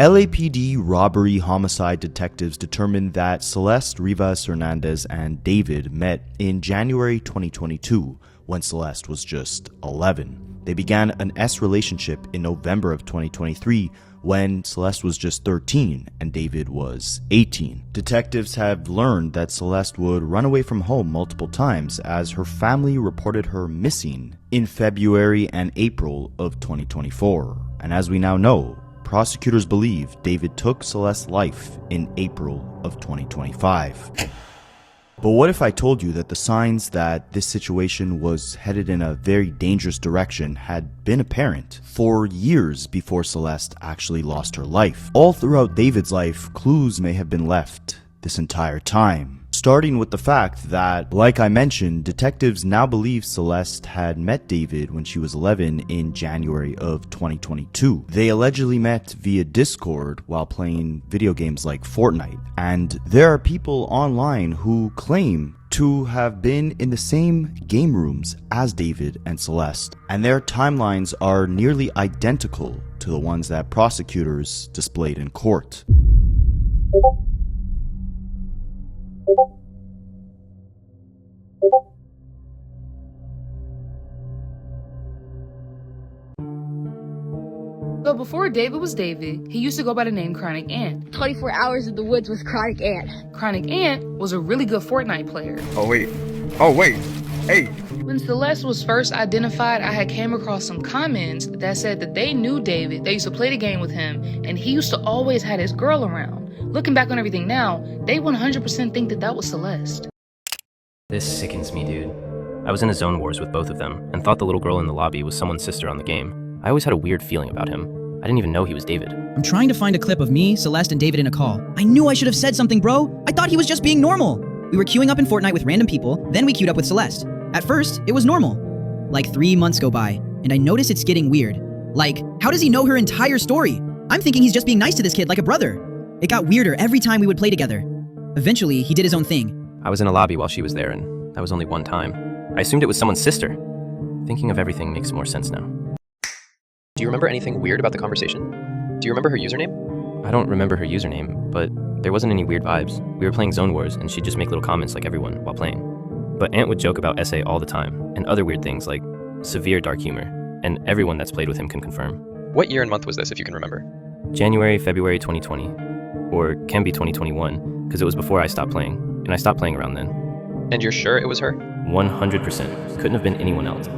LAPD robbery homicide detectives determined that Celeste, Rivas, Hernandez, and David met in January 2022 when Celeste was just 11. They began an S relationship in November of 2023 when Celeste was just 13 and David was 18. Detectives have learned that Celeste would run away from home multiple times as her family reported her missing in February and April of 2024. And as we now know, prosecutors believe David took Celeste's life in April of 2025. But what if I told you that the signs that this situation was headed in a very dangerous direction had been apparent for years before Celeste actually lost her life? All throughout David's life, clues may have been left this entire time. Starting with the fact that, like I mentioned, detectives now believe Celeste had met David when she was 11 in January of 2022. They allegedly met via Discord while playing video games like Fortnite, and there are people online who claim to have been in the same game rooms as David and Celeste, and their timelines are nearly identical to the ones that prosecutors displayed in court. So before David was David, he used to go by the name Chronic Ant. 24 hours in the woods with Chronic Ant. Chronic Ant was a really good Fortnite player. Oh wait, hey. When Celeste was first identified, I had came across some comments that said that they knew David, they used to play the game with him, and he used to always have his girl around. Looking back on everything now, they 100% think that that was Celeste. This sickens me, dude. I was in a zone wars with both of them, and thought the little girl in the lobby was someone's sister on the game. I always had a weird feeling about him. I didn't even know he was David. I'm trying to find a clip of me, Celeste, and David in a call. I knew I should have said something, bro. I thought he was just being normal. We were queuing up in Fortnite with random people, then we queued up with Celeste. At first, it was normal. Like 3 months go by, and I notice it's getting weird. Like, how does he know her entire story? I'm thinking he's just being nice to this kid like a brother. It got weirder every time we would play together. Eventually, he did his own thing. I was in a lobby while she was there, and that was only one time. I assumed it was someone's sister. Thinking of everything makes more sense now. Do you remember anything weird about the conversation? Do you remember her username? I don't remember her username, but there wasn't any weird vibes. We were playing Zone Wars, and she'd just make little comments like everyone while playing. But Ant would joke about SA all the time, and other weird things like severe dark humor, and everyone that's played with him can confirm. What year and month was this, if you can remember? January, February 2020, or can be 2021, because it was before I stopped playing, and I stopped playing around then. And you're sure it was her? 100%. Couldn't have been anyone else.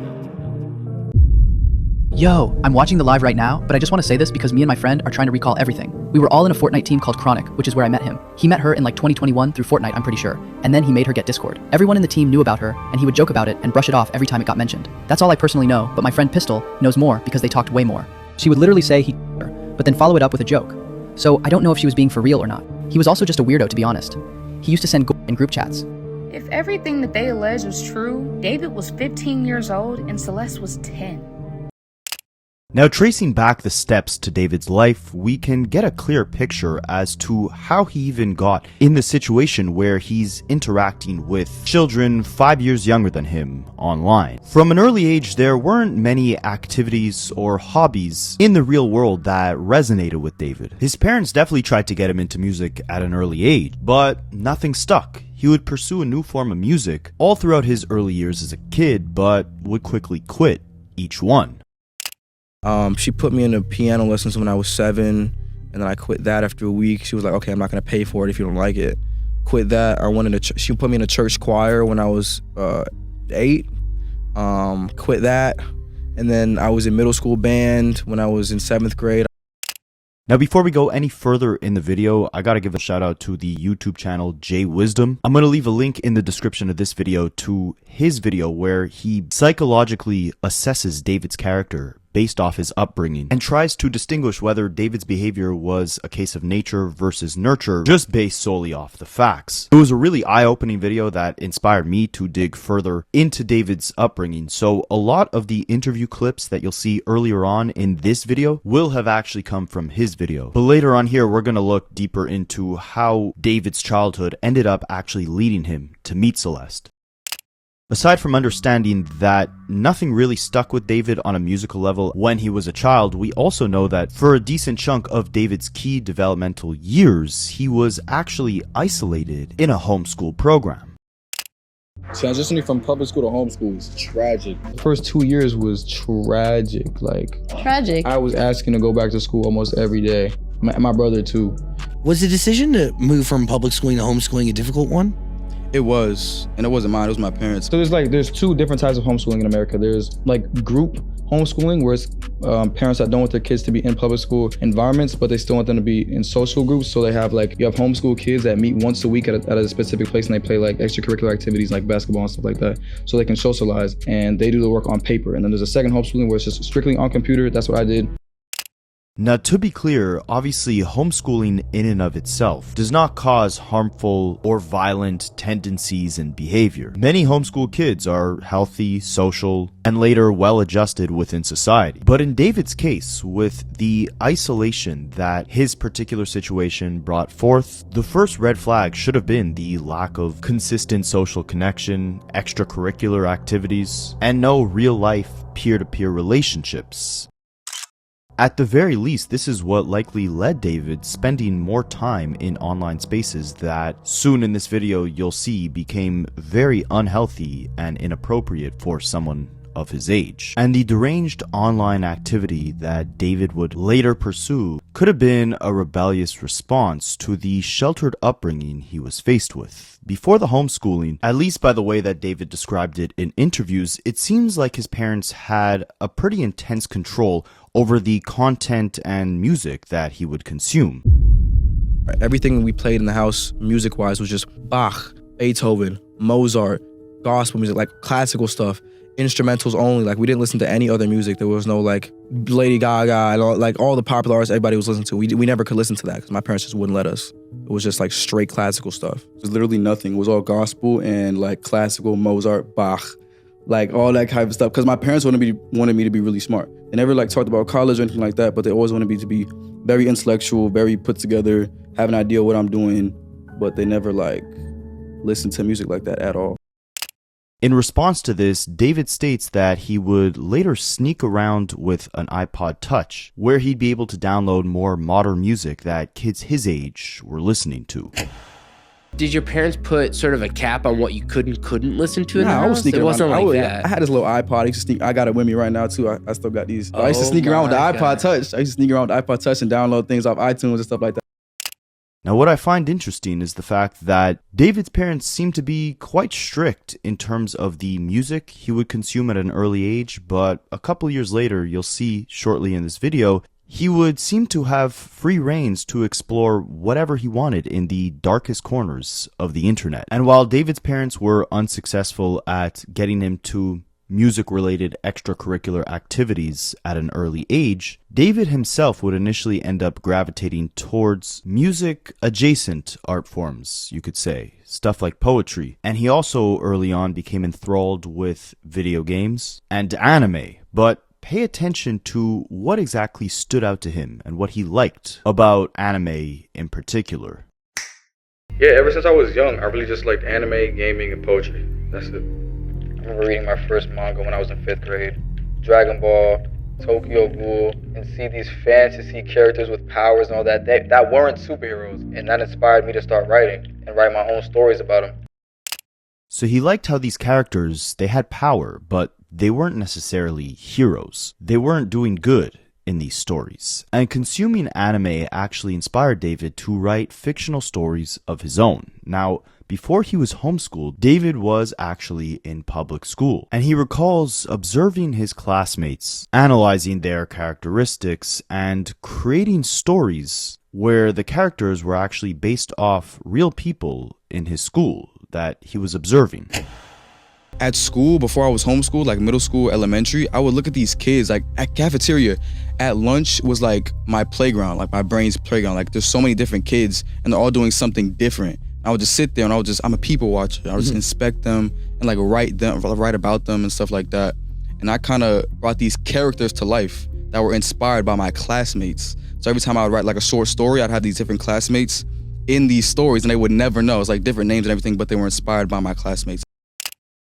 Yo, I'm watching the live right now, but I just want to say this because me and my friend are trying to recall everything. We were all in a Fortnite team called Chronic, which is where I met him. He met her in like 2021 through Fortnite, I'm pretty sure. And then he made her get Discord. Everyone in the team knew about her, and he would joke about it and brush it off every time it got mentioned. That's all I personally know, but my friend Pistol knows more because they talked way more. She would literally say he her, but then follow it up with a joke. So I don't know if she was being for real or not. He was also just a weirdo, to be honest. He used to send in group chats. If everything that they alleged was true, David was 15 years old and Celeste was 10. Now, tracing back the steps to David's life, we can get a clear picture as to how he even got in the situation where he's interacting with children 5 years younger than him online. From an early age, there weren't many activities or hobbies in the real world that resonated with David. His parents definitely tried to get him into music at an early age, but nothing stuck. He would pursue a new form of music all throughout his early years as a kid, but would quickly quit each one. She put me into piano lessons when I was 7, and then I quit that after a week. She was like, okay, I'm not gonna pay for it if you don't like it. Quit that. She put me in a church choir when I was 8. Quit that. And then I was in middle school band when I was in 7th grade. Now, before we go any further in the video, I gotta give a shout out to the YouTube channel J Wisdom. I'm gonna leave a link in the description of this video to his video where he psychologically assesses David's character based off his upbringing and tries to distinguish whether David's behavior was a case of nature versus nurture just based solely off the facts. It was a really eye-opening video that inspired me to dig further into David's upbringing, so a lot of the interview clips that you'll see earlier on in this video will have actually come from his video. But later on here, we're going to look deeper into how David's childhood ended up actually leading him to meet Celeste. Aside from understanding that nothing really stuck with David on a musical level when he was a child, we also know that for a decent chunk of David's key developmental years, he was actually isolated in a homeschool program. Transitioning from public school to homeschool was tragic. The first 2 years was tragic. Tragic? I was asking to go back to school almost every day. My brother too. Was the decision to move from public schooling to homeschooling a difficult one? It was, and it wasn't mine, it was my parents. So there's two different types of homeschooling in America. There's like group homeschooling, where it's parents that don't want their kids to be in public school environments, but they still want them to be in social groups. So you have homeschool kids that meet once a week at a specific place, and they play like extracurricular activities like basketball and stuff like that, so they can socialize, and they do the work on paper. And then there's a second homeschooling where it's just strictly on computer. That's what I did. Now, to be clear, obviously homeschooling in and of itself does not cause harmful or violent tendencies and behavior. Many homeschool kids are healthy, social, and later well-adjusted within society. But in David's case, with the isolation that his particular situation brought forth, the first red flag should have been the lack of consistent social connection, extracurricular activities, and no real-life peer-to-peer relationships. At the very least, this is what likely led David spending more time in online spaces that soon in this video you'll see became very unhealthy and inappropriate for someone of his age. And the deranged online activity that David would later pursue could have been a rebellious response to the sheltered upbringing he was faced with. Before the homeschooling, at least by the way that David described it in interviews, it seems like his parents had a pretty intense control over the content and music that he would consume. Everything we played in the house, music-wise, was just Bach, Beethoven, Mozart, gospel music, like classical stuff, instrumentals only. Like, we didn't listen to any other music. There was no like Lady Gaga and all the popular artists everybody was listening to. We never could listen to that because my parents just wouldn't let us. It was just like straight classical stuff. It was literally nothing. It was all gospel and like classical, Mozart, Bach, like all that kind of stuff. Because my parents wanted me to be really smart. They never like talked about college or anything like that, but they always wanted me to be very intellectual, very put together, have an idea what I'm doing, but they never like listened to music like that at all. In response to this, David states that he would later sneak around with an iPod Touch, where he'd be able to download more modern music that kids his age were listening to. Did your parents put sort of a cap on what you could and couldn't listen to in the house? I was sneaking It wasn't around. like that. I had this little iPod. I used to sneak. I got it with me right now too. I still got these. I used to sneak around with the iPod Touch. I used to sneak around with the iPod Touch and download things off iTunes and stuff like that. Now, what I find interesting is the fact that David's parents seem to be quite strict in terms of the music he would consume at an early age, but a couple years later, you'll see shortly in this video, he would seem to have free reins to explore whatever he wanted in the darkest corners of the internet. And while David's parents were unsuccessful at getting him to music-related extracurricular activities at an early age, David himself would initially end up gravitating towards music-adjacent art forms, you could say, stuff like poetry. And he also early on became enthralled with video games and anime, but pay attention to what exactly stood out to him and what he liked about anime in particular. Yeah, ever since I was young, I really just liked anime, gaming, and poetry. That's it. I remember reading my first manga when I was in 5th grade. Dragon Ball, Tokyo Ghoul, and see these fantasy characters with powers and all that. That weren't superheroes, and that inspired me to start writing and write my own stories about them. So he liked how these characters, they had power, but they weren't necessarily heroes. They weren't doing good in these stories. And consuming anime actually inspired David to write fictional stories of his own. Now, before he was homeschooled, David was actually in public school, and he recalls observing his classmates, analyzing their characteristics, and creating stories where the characters were actually based off real people in his school that he was observing. At school, before I was homeschooled, like middle school, elementary, I would look at these kids, like at cafeteria, at lunch was like my playground, like my brain's playground. Like there's so many different kids and they're all doing something different. I would just sit there and I'm a people watcher. I would just inspect them and like write about them and stuff like that. And I kind of brought these characters to life that were inspired by my classmates. So every time I would write like a short story, I'd have these different classmates in these stories and they would never know. It's like different names and everything, but they were inspired by my classmates.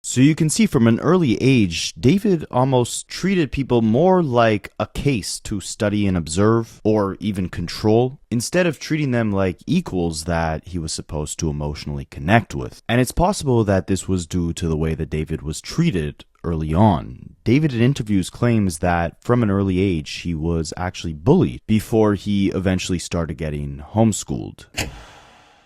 So you can see from an early age, David almost treated people more like a case to study and observe, or even control, instead of treating them like equals that he was supposed to emotionally connect with. And it's possible that this was due to the way that David was treated early on. David in interviews claims that from an early age, he was actually bullied before he eventually started getting homeschooled.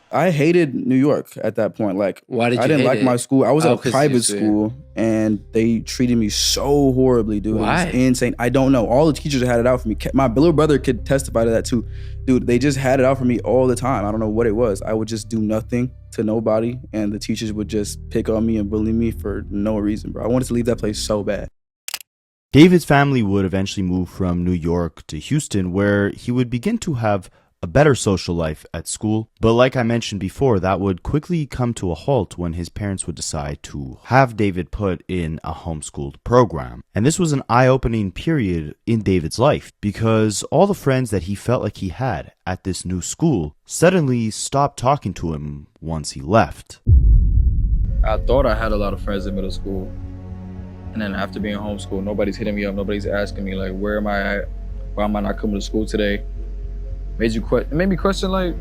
I hated New York at that point. Like, why did you I didn't hate like it? my school. I was at a 'Cause private school, and they treated me so horribly, dude. Why? It was insane. I don't know. All the teachers had it out for me. My little brother could testify to that too. Dude, they just had it out for me all the time. I don't know what it was. I would just do nothing to nobody, and the teachers would just pick on me and bully me for no reason, bro. I wanted to leave that place so bad. David's family would eventually move from New York to Houston, where he would begin to have a better social life at school. But like I mentioned before, that would quickly come to a halt when his parents would decide to have David put in a homeschooled program. And this was an eye-opening period in David's life, because all the friends that he felt like he had at this new school suddenly stopped talking to him once he left. I thought I had a lot of friends in middle school. And then after being homeschooled, nobody's hitting me up. Nobody's asking me, like, where am I at? Why am I not coming to school today? It made me question, like,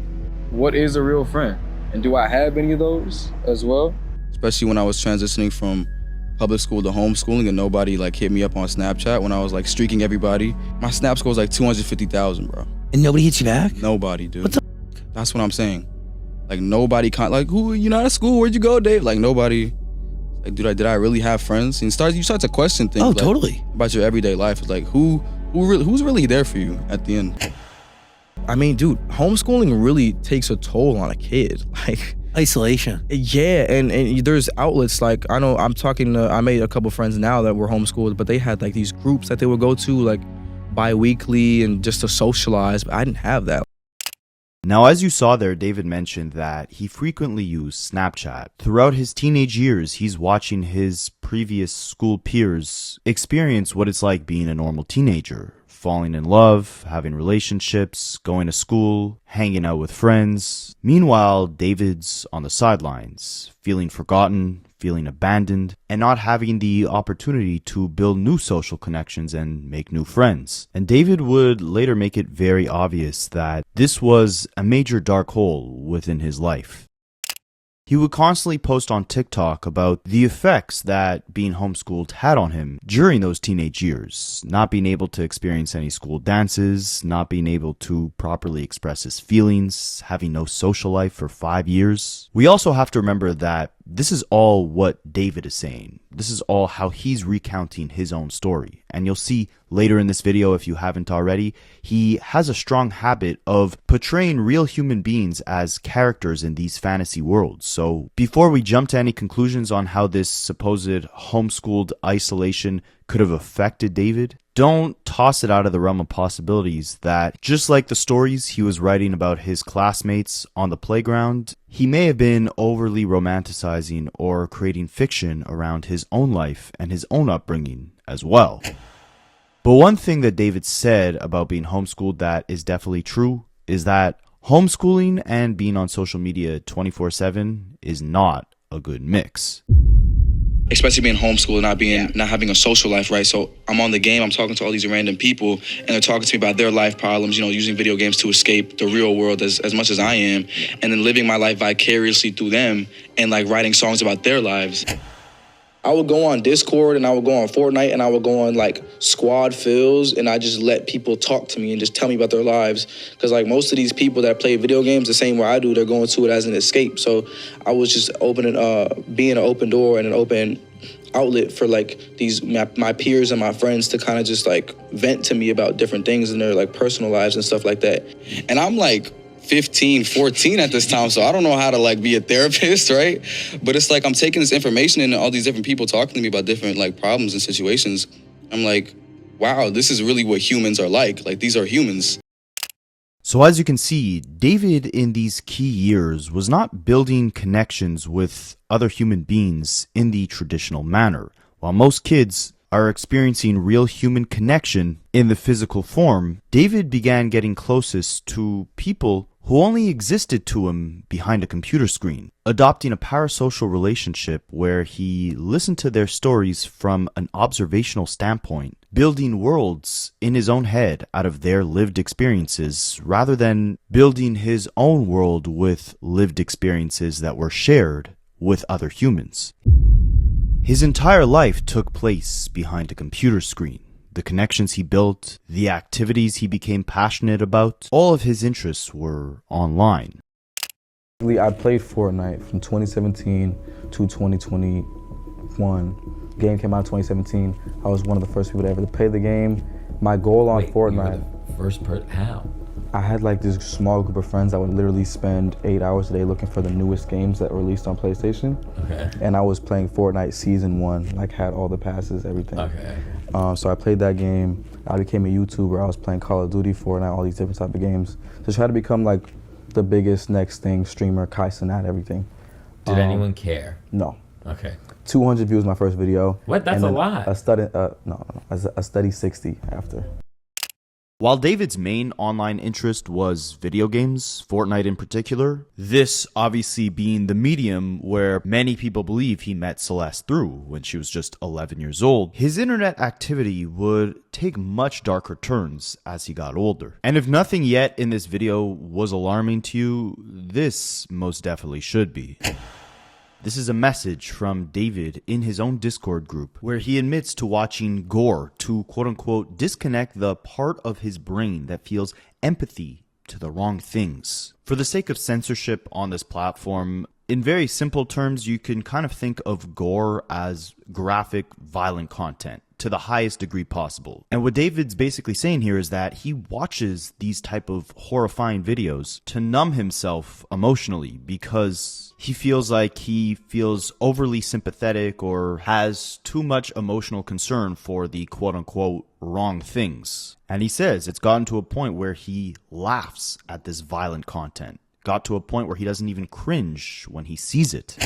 what is a real friend? And do I have any of those as well? Especially when I was transitioning from public school to homeschooling and nobody like hit me up on Snapchat when I was like streaking everybody. My Snap score was like 250,000, bro. And nobody hits you back? Nobody, dude. What the That's what I'm saying. Like nobody, like, who, you not at school? Where'd you go, Dave? Like nobody. Like, dude, did I really have friends? And you start to question things. Oh, like, totally. About your everyday life. It's like, who's really there for you at the end? I mean, dude, homeschooling really takes a toll on a kid. Like isolation. Yeah, and there's outlets like I know I made a couple friends now that were homeschooled, but they had like these groups that they would go to like bi-weekly and just to socialize. But I didn't have that. Now, as you saw there, David mentioned that he frequently used Snapchat. Throughout his teenage years, he's watching his previous school peers experience what it's like being a normal teenager. Falling in love, having relationships, going to school, hanging out with friends. Meanwhile, David's on the sidelines, feeling forgotten, feeling abandoned, and not having the opportunity to build new social connections and make new friends. And David would later make it very obvious that this was a major dark hole within his life. He would constantly post on TikTok about the effects that being homeschooled had on him during those teenage years. Not being able to experience any school dances, not being able to properly express his feelings, having no social life for 5 years. We also have to remember that this is all what David is saying. This is all how he's recounting his own story. And you'll see later in this video, if you haven't already, he has a strong habit of portraying real human beings as characters in these fantasy worlds. So before we jump to any conclusions on how this supposed homeschooled isolation could have affected David, don't toss it out of the realm of possibilities that, just like the stories he was writing about his classmates on the playground, he may have been overly romanticizing or creating fiction around his own life and his own upbringing as well. But one thing that David said about being homeschooled that is definitely true is that homeschooling and being on social media 24/7 is not a good mix. Especially being homeschooled and not having a social life, right? So I'm on the game, I'm talking to all these random people, and they're talking to me about their life problems, using video games to escape the real world as much as I am, and then living my life vicariously through them and like writing songs about their lives. I would go on Discord and I would go on Fortnite and I would go on like squad fills and I just let people talk to me and just tell me about their lives. Because like most of these people that play video games the same way I do, they're going to it as an escape. So I was just being an open door and an open outlet for like my peers and my friends to kind of just like vent to me about different things in their like personal lives and stuff like that. And I'm like 15, 14 at this time, so I don't know how to like be a therapist, right? But it's like I'm taking this information and all these different people talking to me about different like problems and situations. I'm like, wow, this is really what humans are like. Like these are humans. So as you can see, David in these key years was not building connections with other human beings in the traditional manner. While most kids are experiencing real human connection in the physical form, David began getting closest to people who only existed to him behind a computer screen, adopting a parasocial relationship where he listened to their stories from an observational standpoint, building worlds in his own head out of their lived experiences rather than building his own world with lived experiences that were shared with other humans. His entire life took place behind a computer screen. The connections he built, the activities he became passionate about, all of his interests were online. I played Fortnite from 2017 to 2021. The game came out in 2017. I was one of the first people to ever play the game. My goal on Fortnite. How? I had like this small group of friends that would literally spend 8 hours a day looking for the newest games that were released on PlayStation. Okay. And I was playing Fortnite Season 1, like had all the passes, everything. Okay. So I played that game. I became a YouTuber. I was playing Call of Duty, Fortnite, all these different type of games. To try to become like the biggest next thing, streamer, Kai Cenat, everything. Did anyone care? No. Okay. 200 views my first video. What? That's a lot. A steady 60 after. While David's main online interest was video games, Fortnite in particular, this obviously being the medium where many people believe he met Celeste through when she was just 11 years old, his internet activity would take much darker turns as he got older. And if nothing yet in this video was alarming to you, this most definitely should be. This is a message from David in his own Discord group where he admits to watching gore to quote-unquote disconnect the part of his brain that feels empathy to the wrong things. For the sake of censorship on this platform, in very simple terms, you can kind of think of gore as graphic, violent content to the highest degree possible. And what David's basically saying here is that he watches these type of horrifying videos to numb himself emotionally because he feels like he feels overly sympathetic or has too much emotional concern for the quote-unquote wrong things. And he says it's gotten to a point where he laughs at this violent content. Got to a point where he doesn't even cringe when he sees it.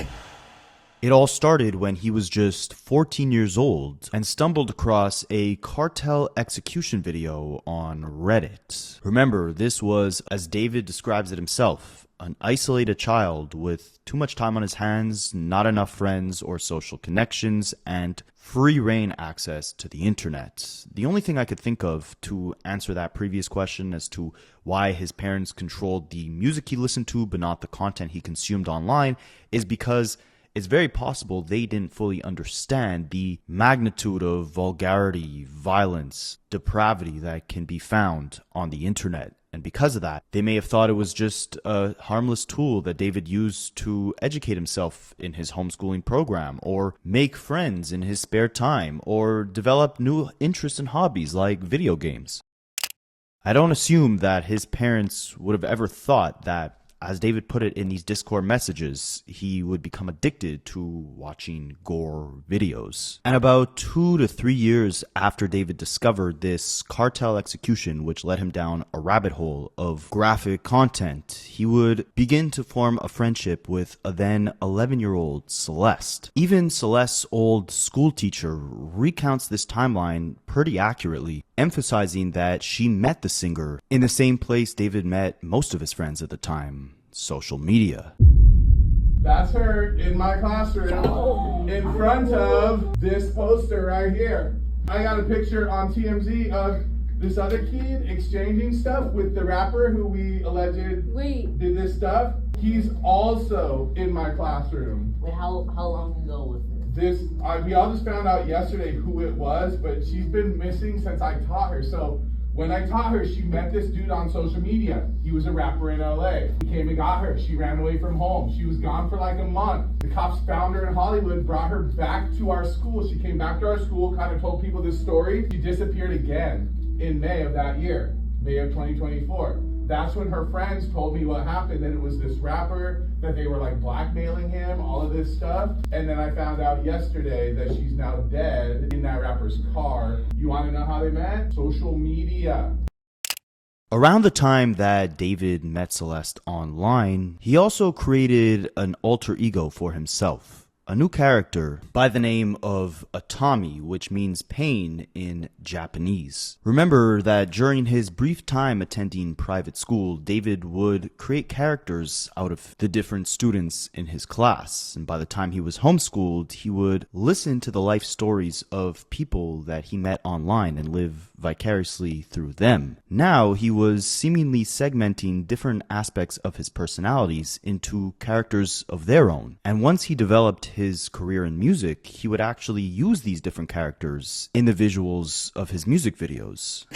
It all started when he was just 14 years old and stumbled across a cartel execution video on Reddit. Remember, this was, as David describes it himself, an isolated child with too much time on his hands, not enough friends or social connections, and free reign access to the internet. The only thing I could think of to answer that previous question as to why his parents controlled the music he listened to but not the content he consumed online is because it's very possible they didn't fully understand the magnitude of vulgarity, violence, depravity that can be found on the internet. And because of that, they may have thought it was just a harmless tool that David used to educate himself in his homeschooling program, or make friends in his spare time, or develop new interests and hobbies like video games. I don't assume that his parents would have ever thought that, as David put it in these Discord messages, he would become addicted to watching gore videos. And about 2 to 3 years after David discovered this cartel execution, which led him down a rabbit hole of graphic content, he would begin to form a friendship with a then 11-year-old Celeste. Even Celeste's old school teacher recounts this timeline pretty accurately, emphasizing that she met the singer in the same place David met most of his friends at the time: social media. That's her in my classroom in front of this poster right here. I got a picture on TMZ of this other kid exchanging stuff with the rapper who we alleged did this stuff. He's also in my classroom. Wait, how long ago was this? We all just found out yesterday who it was, but she's been missing since I taught her. So when I taught her, she met this dude on social media. He was a rapper in LA. He came and got her. She ran away from home. She was gone for like a month. The cops found her in Hollywood, brought her back to our school. She came back to our school, kind of told people this story. She disappeared again in May of that year, May of 2024. That's when her friends told me what happened, that it was this rapper, that they were like blackmailing him, all of this stuff. And then I found out yesterday that she's now dead in that rapper's car. You want to know how they met? Social media. Around the time that David met Celeste online, he also created an alter ego for himself, a new character by the name of Atami, which means pain in Japanese. Remember that during his brief time attending private school, David would create characters out of the different students in his class. And by the time he was homeschooled, he would listen to the life stories of people that he met online and live vicariously through them. Now he was seemingly segmenting different aspects of his personalities into characters of their own. And once he developed his career in music, he would actually use these different characters in the visuals of his music videos.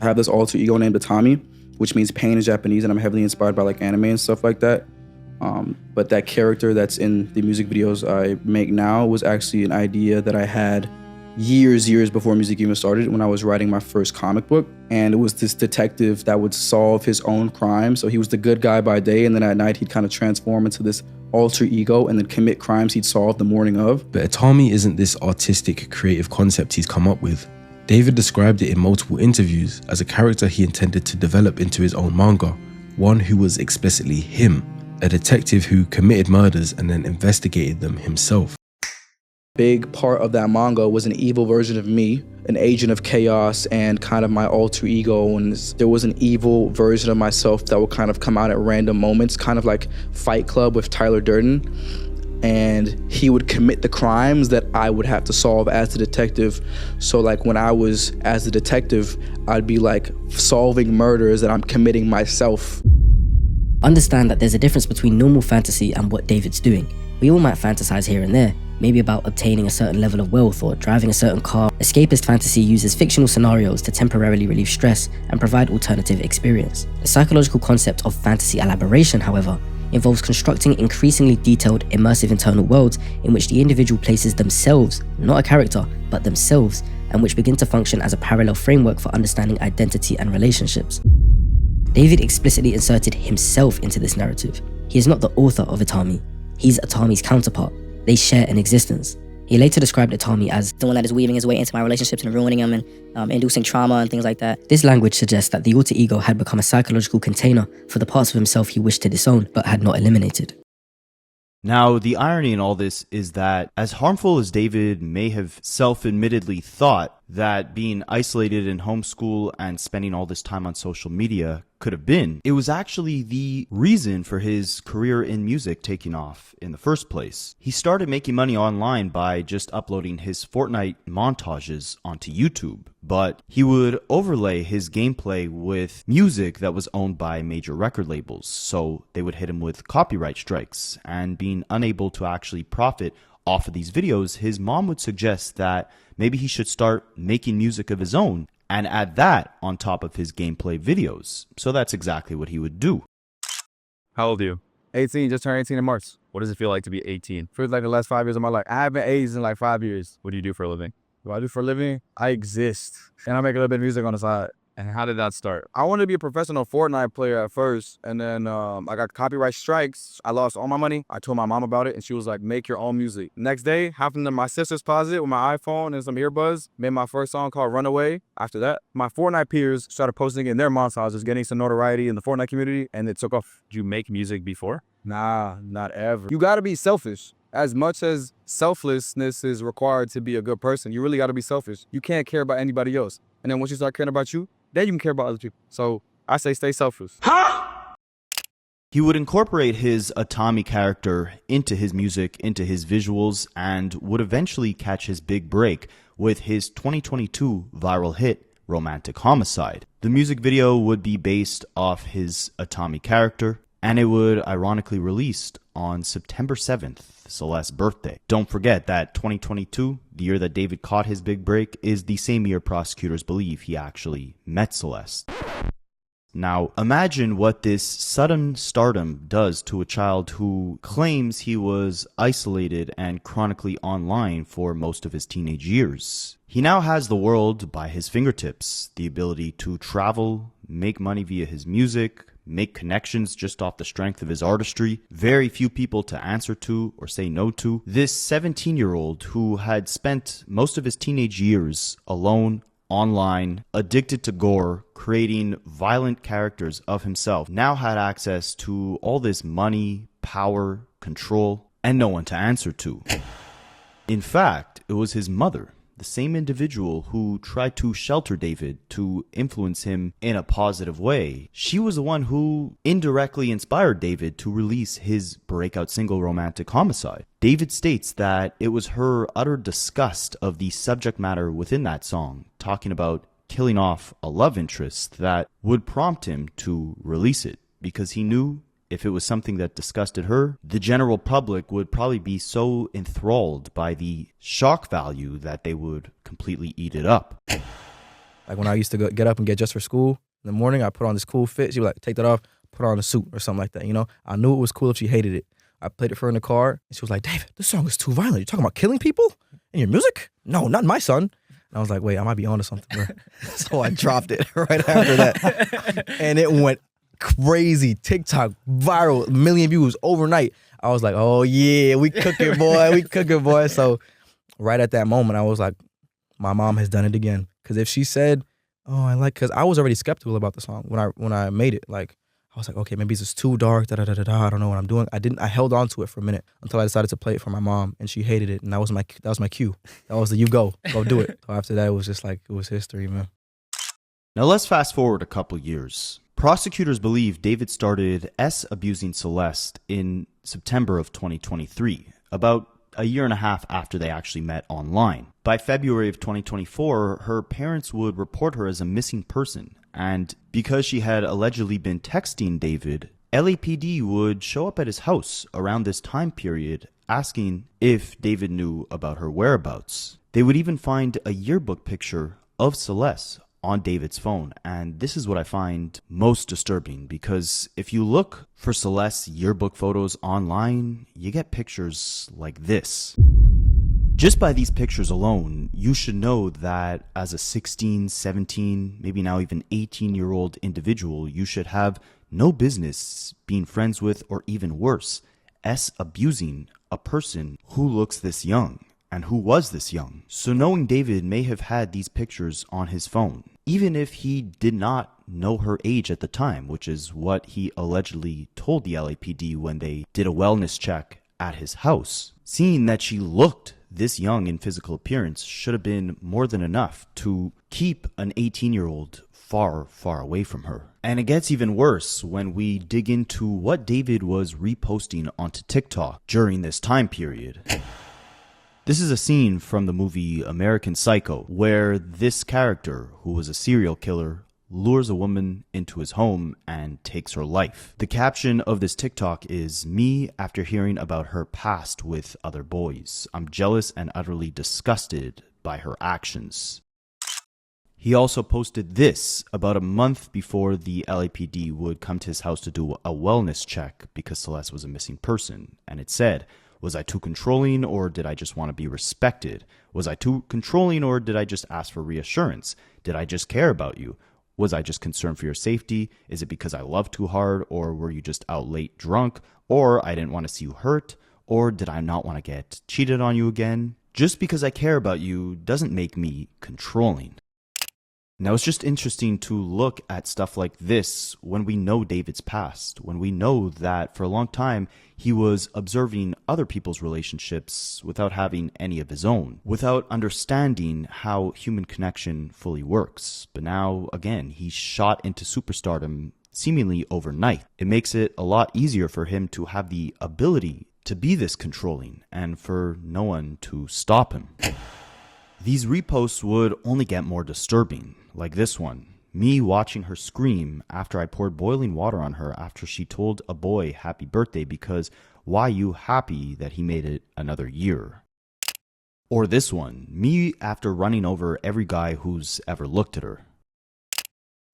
I have this alter ego named Atami, which means pain in Japanese, and I'm heavily inspired by like anime and stuff like that. But that character that's in the music videos I make now was actually an idea that I had years before music even started, when I was writing my first comic book. And it was this detective that would solve his own crimes. So he was the good guy by day, and then at night he'd kind of transform into this alter ego and then commit crimes he'd solved the morning of. But Atami isn't this artistic, creative concept he's come up with. David described it in multiple interviews as a character he intended to develop into his own manga, one who was explicitly him, a detective who committed murders and then investigated them himself. Big part of that manga was an evil version of me, an agent of chaos and kind of my alter ego. And there was an evil version of myself that would kind of come out at random moments, kind of like Fight Club with Tyler Durden. And he would commit the crimes that I would have to solve as the detective. So like when I was as the detective, I'd be like solving murders that I'm committing myself. Understand that there's a difference between normal fantasy and what David's doing. We all might fantasize here and there, maybe about obtaining a certain level of wealth or driving a certain car. Escapist fantasy uses fictional scenarios to temporarily relieve stress and provide alternative experience. The psychological concept of fantasy elaboration, however, involves constructing increasingly detailed, immersive internal worlds in which the individual places themselves, not a character, but themselves, and which begin to function as a parallel framework for understanding identity and relationships. David explicitly inserted himself into this narrative. He is not the author of Atami. He's Atami's counterpart. They share an existence. He later described Atami as the one that is weaving his way into my relationships and ruining them and inducing trauma and things like that. This language suggests that the alter ego had become a psychological container for the parts of himself he wished to disown but had not eliminated. Now, the irony in all this is that as harmful as David may have self-admittedly thought that being isolated in homeschool and spending all this time on social media could have been, it was actually the reason for his career in music taking off in the first place. He started making money online by just uploading his Fortnite montages onto YouTube, but he would overlay his gameplay with music that was owned by major record labels, so they would hit him with copyright strikes, and being unable to actually profit off of these videos, his mom would suggest that maybe he should start making music of his own and add that on top of his gameplay videos. So that's exactly what he would do. How old are you? 18, just turned 18 in March. What does it feel like to be 18? Feels like the last 5 years of my life. I haven't aged in like 5 years. What do you do for a living? What I do for a living? I exist. And I make a little bit of music on the side. And how did that start? I wanted to be a professional Fortnite player at first, and then I got copyright strikes. I lost all my money. I told my mom about it, and she was like, make your own music. Next day, happened to my sister's closet with my iPhone and some earbuds, made my first song called Runaway. After that, my Fortnite peers started posting in their montages, getting some notoriety in the Fortnite community, and it took off. Did you make music before? Nah, not ever. You gotta be selfish. As much as selflessness is required to be a good person, you really gotta be selfish. You can't care about anybody else. And then once you start caring about you, then you can care about other people. So I say stay selfless. He would incorporate his Atami character into his music, into his visuals, and would eventually catch his big break with his 2022 viral hit, Romantic Homicide. The music video would be based off his Atami character, and it would ironically released on September 7th, Celeste's birthday. Don't forget that 2022, the year that David caught his big break, is the same year prosecutors believe he actually met Celeste. Now, imagine what this sudden stardom does to a child who claims he was isolated and chronically online for most of his teenage years. He now has the world by his fingertips, the ability to travel, make money via his music, make connections just off the strength of his artistry, very few people to answer to or say no to. This 17-year-old who had spent most of his teenage years alone, online, addicted to gore, creating violent characters of himself, now had access to all this money, power, control, and no one to answer to. In fact, it was his mother, the same individual who tried to shelter David to influence him in a positive way. She was the one who indirectly inspired David to release his breakout single Romantic Homicide. David states that it was her utter disgust of the subject matter within that song, talking about killing off a love interest, that would prompt him to release it, because he knew if it was something that disgusted her, the general public would probably be so enthralled by the shock value that they would completely eat it up. Like when I used to get up and get dressed for school in the morning, I put on this cool fit. She would like, take that off, put on a suit or something like that, you know? I knew it was cool if she hated it. I played it for her in the car, and she was like, David, this song is too violent. You're talking about killing people in your music? No, not my son. And I was like, wait, I might be onto something, bro. So I dropped it right after that. And it went crazy. TikTok, viral, 1 million views overnight. I was like, oh yeah, we cooking, boy. We cooking, boy. So right at that moment, I was like, my mom has done it again. Because if she said, oh, because I was already skeptical about the song when I made it. Like, I was like, okay, maybe it's just too dark, I don't know what I'm doing. I held on to it for a minute until I decided to play it for my mom, and she hated it, and that was my cue. That was you go do it. So after that, it was just like, it was history, man. Now let's fast forward a couple years. Prosecutors believe David started abusing Celeste in September of 2023, about a year and a half after they actually met online. By February of 2024, her parents would report her as a missing person, and because she had allegedly been texting David, LAPD would show up at his house around this time period asking if David knew about her whereabouts. They would even find a yearbook picture of Celeste on David's phone, and this is what I find most disturbing, because if you look for Celeste's yearbook photos online, you get pictures like this. Just by these pictures alone, you should know that as a 16, 17, maybe now even 18-year-old individual, you should have no business being friends with, or even worse, abusing a person who looks this young and who was this young. So knowing David may have had these pictures on his phone, even if he did not know her age at the time, which is what he allegedly told the LAPD when they did a wellness check at his house, seeing that she looked this young in physical appearance should have been more than enough to keep an 18-year-old far, far away from her. And it gets even worse when we dig into what David was reposting onto TikTok during this time period. This is a scene from the movie American Psycho, where this character, who was a serial killer, lures a woman into his home and takes her life. The caption of this TikTok is, "Me after hearing about her past with other boys. I'm jealous and utterly disgusted by her actions." He also posted this about a month before the LAPD would come to his house to do a wellness check because Celeste was a missing person. And it said, "Was I too controlling, or did I just want to be respected? Was I too controlling, or did I just ask for reassurance? Did I just care about you? Was I just concerned for your safety? Is it because I loved too hard, or were you just out late drunk, or I didn't want to see you hurt, or did I not want to get cheated on you again? Just because I care about you doesn't make me controlling." Now, it's just interesting to look at stuff like this when we know David's past, when we know that for a long time he was observing other people's relationships without having any of his own, without understanding how human connection fully works. But now, again, he's shot into superstardom seemingly overnight. It makes it a lot easier for him to have the ability to be this controlling and for no one to stop him. These reposts would only get more disturbing, like this one. Me watching her scream after I poured boiling water on her after she told a boy happy birthday because why you happy that he made it another year? Or this one, me after running over every guy who's ever looked at her.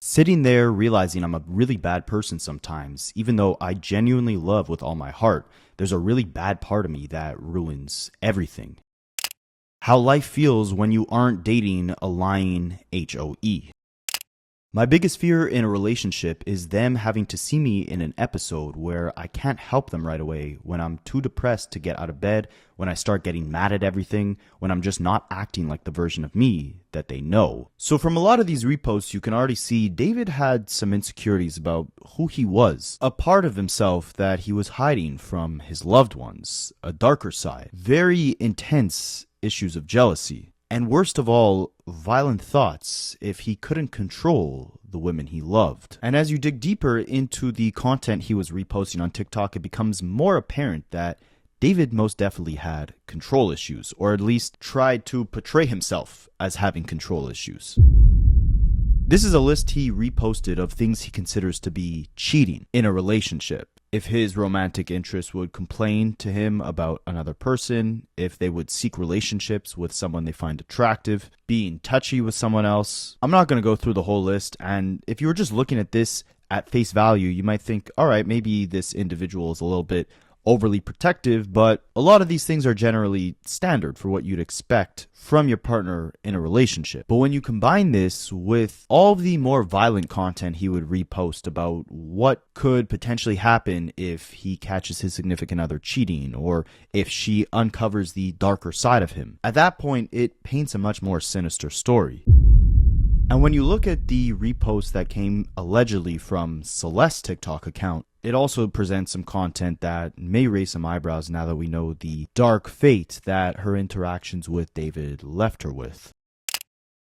Sitting there realizing I'm a really bad person sometimes, even though I genuinely love with all my heart, there's a really bad part of me that ruins everything. How life feels when you aren't dating a lying HOE. My biggest fear in a relationship is them having to see me in an episode where I can't help them right away, when I'm too depressed to get out of bed, when I start getting mad at everything, when I'm just not acting like the version of me that they know. So from a lot of these reposts, you can already see David had some insecurities about who he was, a part of himself that he was hiding from his loved ones, a darker side, very intense issues of jealousy. And worst of all, violent thoughts if he couldn't control the women he loved. And as you dig deeper into the content he was reposting on TikTok, it becomes more apparent that David most definitely had control issues, or at least tried to portray himself as having control issues. This is a list he reposted of things he considers to be cheating in a relationship. If his romantic interests would complain to him about another person, if they would seek relationships with someone they find attractive, being touchy with someone else. I'm not going to go through the whole list, and if you were just looking at this at face value, you might think, all right, maybe this individual is a little bit overly protective, but a lot of these things are generally standard for what you'd expect from your partner in a relationship. But when you combine this with all the more violent content he would repost about what could potentially happen if he catches his significant other cheating, or if she uncovers the darker side of him, at that point it paints a much more sinister story. And when you look at the repost that came allegedly from Celeste's TikTok account, it also presents some content that may raise some eyebrows now that we know the dark fate that her interactions with David left her with.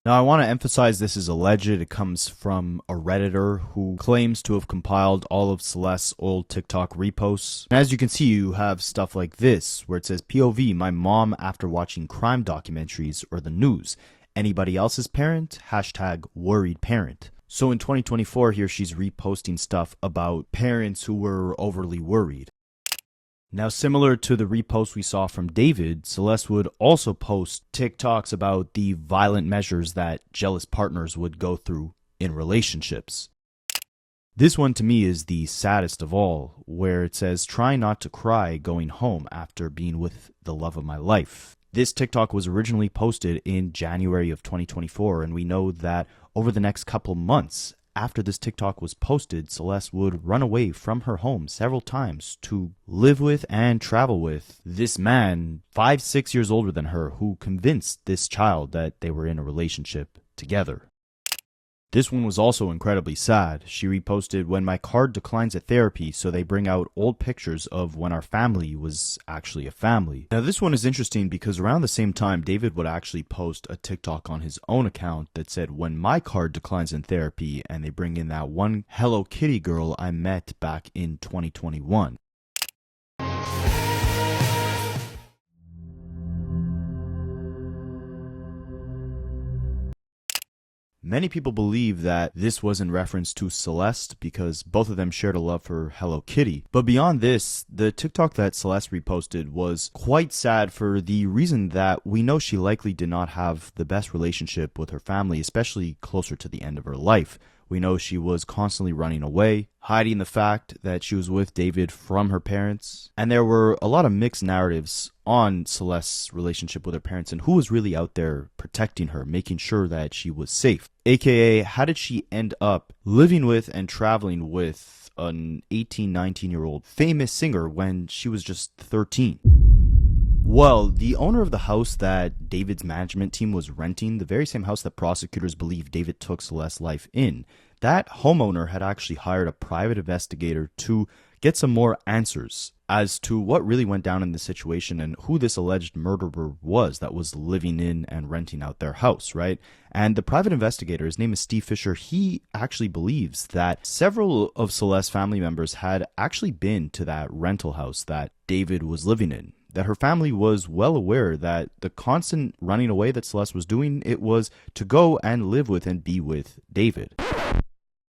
Now, I want to emphasize this is alleged. It comes from a Redditor who claims to have compiled all of Celeste's old TikTok reposts. And as you can see, you have stuff like this, where it says, POV, my mom after watching crime documentaries or the news. Anybody else's parent? Hashtag worried parent. So in 2024 here, she's reposting stuff about parents who were overly worried. Now, similar to the repost we saw from David, Celeste would also post TikToks about the violent measures that jealous partners would go through in relationships. This one to me is the saddest of all, where it says, try not to cry going home after being with the love of my life. This TikTok was originally posted in January of 2024, and we know that over the next couple months after this TikTok was posted, Celeste would run away from her home several times to live with and travel with this man 5-6 years older than her, who convinced this child that they were in a relationship together. This one was also incredibly sad. She reposted, when my card declines at therapy, so they bring out old pictures of when our family was actually a family. Now this one is interesting because around the same time, David would actually post a TikTok on his own account that said, when my card declines in therapy, and they bring in that one Hello Kitty girl I met back in 2021. Many people believe that this was in reference to Celeste because both of them shared a love for Hello Kitty. But beyond this, the TikTok that Celeste reposted was quite sad for the reason that we know she likely did not have the best relationship with her family, especially closer to the end of her life. We know she was constantly running away, hiding the fact that she was with David from her parents. And there were a lot of mixed narratives on Celeste's relationship with her parents and who was really out there protecting her, making sure that she was safe. AKA, how did she end up living with and traveling with an 18, 19-year-old famous singer when she was just 13? Well, the owner of the house that David's management team was renting, the very same house that prosecutors believe David took Celeste's life in, that homeowner had actually hired a private investigator to get some more answers as to what really went down in the situation and who this alleged murderer was that was living in and renting out their house, right? And the private investigator, his name is Steve Fisher, he actually believes that several of Celeste's family members had actually been to that rental house that David was living in. That her family was well aware that the constant running away that Celeste was doing, it was to go and live with and be with David.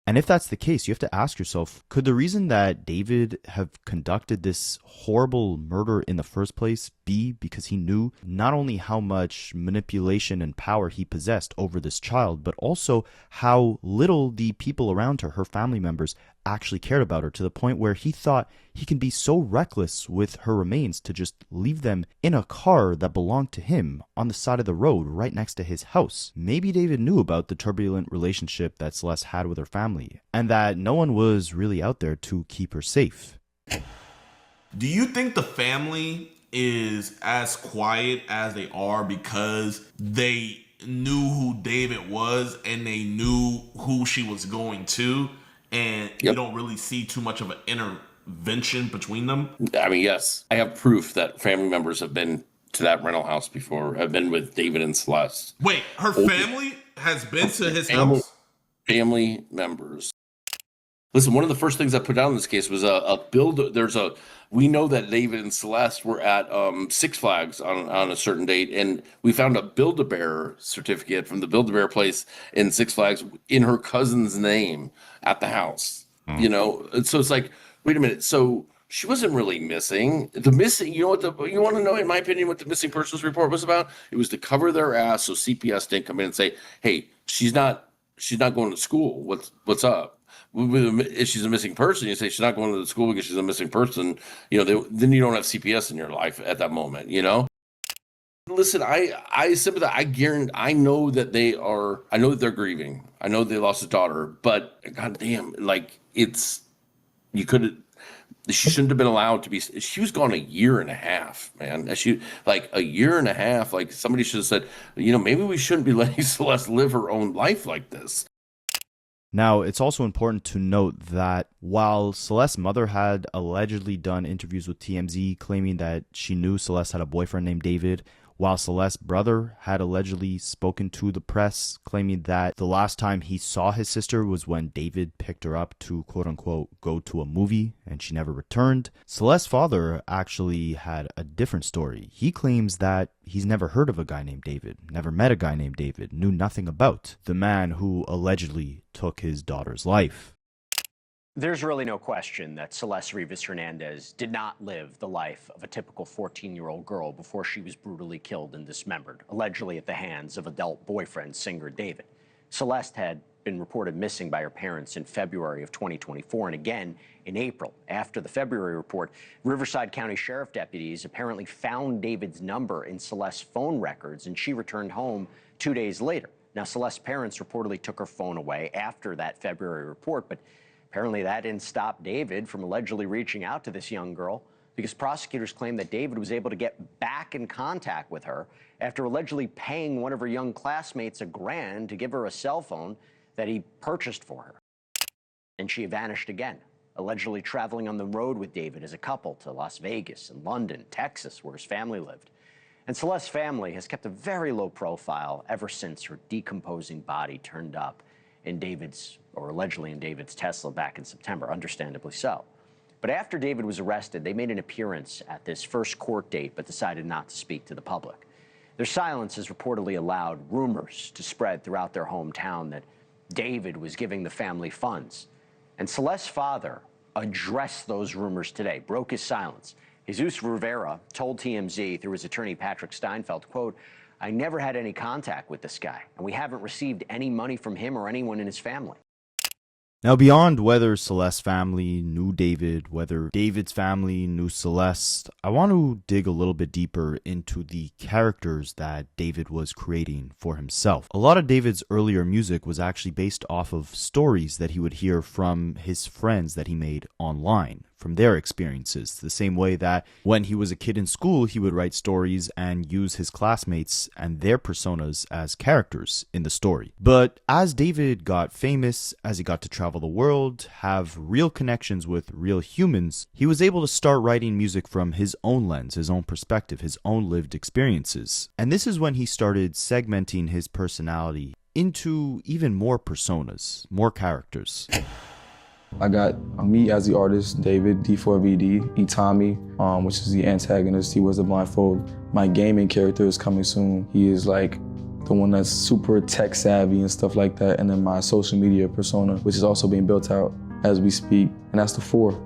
And if that's the case, you have to ask yourself, could the reason that David have conducted this horrible murder in the first place be because he knew not only how much manipulation and power he possessed over this child, but also how little the people around her, her family members, actually cared about her to the point where he thought he can be so reckless with her remains to just leave them in a car that belonged to him on the side of the road right next to his house. Maybe David knew about the turbulent relationship that Celeste had with her family, and that no one was really out there to keep her safe. Do you think the family is as quiet as they are because they knew who David was and they knew who she was going to, and you don't really see too much of an intervention between them? I mean, yes, I have proof that family members have been to that rental house before, have been with David and Celeste. Wait, her family has been to his house? Family members. Listen, one of the first things I put down in this case was we know that David and Celeste were at Six Flags on a certain date, and we found a Build-A-Bear certificate from the Build-A-Bear place in Six Flags in her cousin's name at the house. You know, so it's like, wait a minute, so she wasn't really missing. You want to know, in my opinion, what the missing persons report was about? It was to cover their ass so CPS didn't come in and say, hey, she's not going to school. What's up? If she's a missing person, you say she's not going to the school because she's a missing person. You know, then you don't have CPS in your life at that moment. You know. Listen, I sympathize. I know that they're grieving. I know they lost a daughter, but goddamn, like she shouldn't have been allowed to be. She was gone a year and a half, man. A year and a half. Like, somebody should have said, you know, maybe we shouldn't be letting Celeste live her own life like this. Now, it's also important to note that while Celeste's mother had allegedly done interviews with TMZ claiming that she knew Celeste had a boyfriend named David, while Celeste's brother had allegedly spoken to the press claiming that the last time he saw his sister was when David picked her up to quote-unquote go to a movie and she never returned, Celeste's father actually had a different story. He claims that he's never heard of a guy named David, never met a guy named David, knew nothing about the man who allegedly took his daughter's life. There's really no question that Celeste Rivas Hernandez did not live the life of a typical 14-year-old girl before she was brutally killed and dismembered, allegedly at the hands of adult boyfriend singer David. Celeste had been reported missing by her parents in February of 2024 and again in April. After the February report, Riverside County Sheriff deputies apparently found David's number in Celeste's phone records, and she returned home 2 days later. Now, Celeste's parents reportedly took her phone away after that February report, but apparently that didn't stop David from allegedly reaching out to this young girl, because prosecutors claim that David was able to get back in contact with her after allegedly paying one of her young classmates $1,000 to give her a cell phone that he purchased for her. And she vanished again, allegedly traveling on the road with David as a couple to Las Vegas and London, Texas, where his family lived. And Celeste's family has kept a very low profile ever since her decomposing body turned up in allegedly in David's Tesla back in September, understandably so. But after David was arrested, they made an appearance at this first court date, but decided not to speak to the public. Their silence has reportedly allowed rumors to spread throughout their hometown that David was giving the family funds. And Celeste's father addressed those rumors today, broke his silence. Jesus Rivera told TMZ through his attorney Patrick Steinfeld, quote, "I never had any contact with this guy, and we haven't received any money from him or anyone in his family." Now, beyond whether Celeste's family knew David, whether David's family knew Celeste, I want to dig a little bit deeper into the characters that David was creating for himself. A lot of David's earlier music was actually based off of stories that he would hear from his friends that he made online, from their experiences, the same way that when he was a kid in school, he would write stories and use his classmates and their personas as characters in the story. But as David got famous, as he got to travel the world, have real connections with real humans, he was able to start writing music from his own lens, his own perspective, his own lived experiences. And this is when he started segmenting his personality into even more personas, more characters. I got me as the artist, David, D4vd, Itami, which is the antagonist. He wears the blindfold. My gaming character is coming soon. He is like the one that's super tech savvy and stuff like that. And then my social media persona, which is also being built out as we speak. And that's the 4.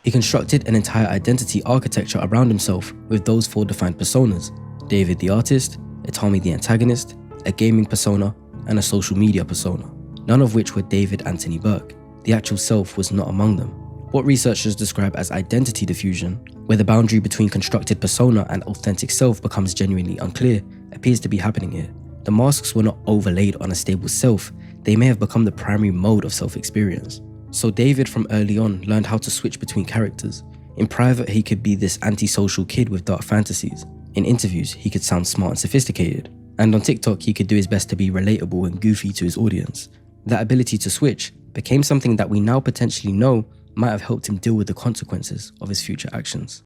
He constructed an entire identity architecture around himself with those 4 defined personas: David the artist, Itami the antagonist, a gaming persona, and a social media persona, none of which were David Anthony Burke. the actual self was not among them. What researchers describe as identity diffusion, where the boundary between constructed persona and authentic self becomes genuinely unclear, appears to be happening here. The masks were not overlaid on a stable self, they may have become the primary mode of self-experience. So David from early on learned how to switch between characters. In private, he could be this antisocial kid with dark fantasies. In interviews, he could sound smart and sophisticated. And on TikTok, he could do his best to be relatable and goofy to his audience. That ability to switch became something that we now potentially know might have helped him deal with the consequences of his future actions.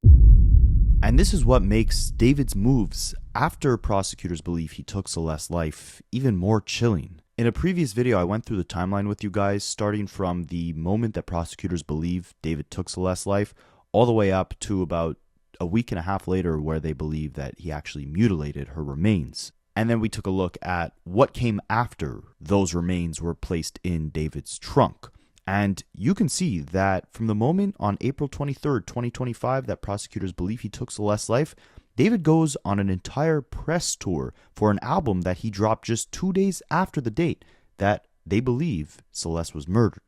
And this is what makes David's moves after prosecutors believe he took Celeste's life even more chilling. In a previous video, I went through the timeline with you guys, starting from the moment that prosecutors believe David took Celeste's life, all the way up to about a week and a half later where they believe that he actually mutilated her remains. And then we took a look at what came after those remains were placed in David's trunk. And you can see that from the moment on April 23rd, 2025, that prosecutors believe he took Celeste's life, David goes on an entire press tour for an album that he dropped just 2 days after the date that they believe Celeste was murdered.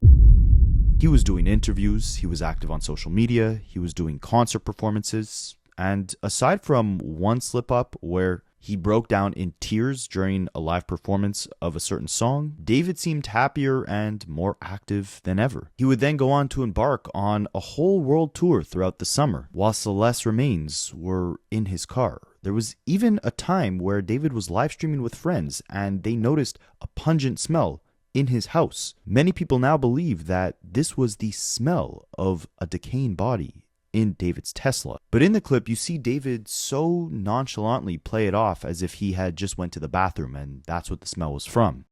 He was doing interviews, he was active on social media, he was doing concert performances, and aside from one slip up where he broke down in tears during a live performance of a certain song, David seemed happier and more active than ever. He would then go on to embark on a whole world tour throughout the summer, while Celeste's remains were in his car. There was even a time where David was live streaming with friends and they noticed a pungent smell in his house. Many people now believe that this was the smell of a decaying body in David's Tesla. But in the clip, you see David so nonchalantly play it off as if he had just went to the bathroom and that's what the smell was from.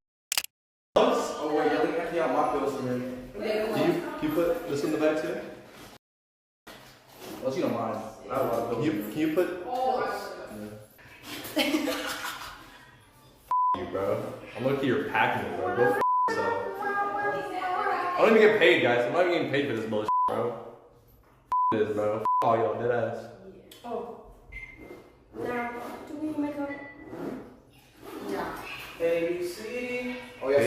Oh wait, you're looking at my pills for me. Can you put this in the bag too? Unless you don't mind. I have a lot of pills. Can you put... you, bro. I'm looking at your packaging, bro. Go f*** yourself. I don't even get paid, guys. I'm not even getting paid for this bullshit, bro. This, bro. F*** all y'all, dead ass. Oh. Now, do we make up? Yeah. ABC. Oh yeah, I